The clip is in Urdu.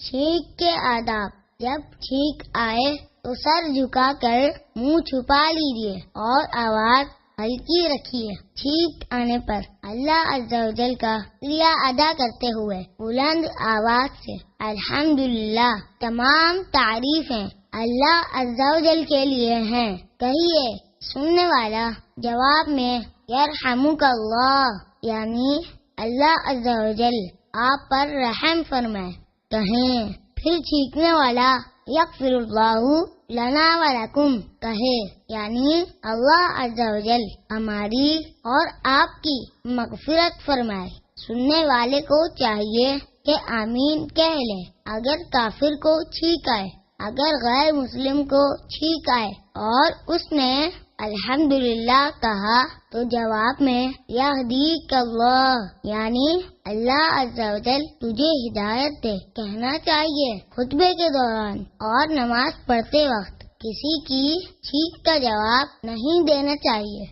چھینک کے آداب: جب چھینک آئے تو سر جھکا کر منہ چھپا لیجیے اور آواز ہلکی رکھیے۔ چھینک آنے پر اللہ عز و جل کا شکریہ ادا کرتے ہوئے بلند آواز سے الحمدللہ، تمام تعریفیں اللہ عز و جل کے لیے ہیں، کہیے۔ سننے والا جواب میں یرحمک اللہ، یعنی اللہ عز و جل آپ پر رحم فرمائے کہیں۔ پھر چھینکنے والا یغفر اللہ لنا ولکم کہے، یعنی اللہ عز و جل ہماری اور آپ کی مغفرت فرمائے۔ سننے والے کو چاہیے کہ آمین کہہ لیں اگر کافر کو چھینک آئے۔ اگر غیر مسلم کو چھینک آئے اور اس نے الحمدللہ کہا تو جواب میں یہدیک اللہ، یعنی اللہ عز و جل تجھے ہدایت دے کہنا چاہیے۔ خطبے کے دوران اور نماز پڑھتے وقت کسی کی چھینک کا جواب نہیں دینا چاہیے۔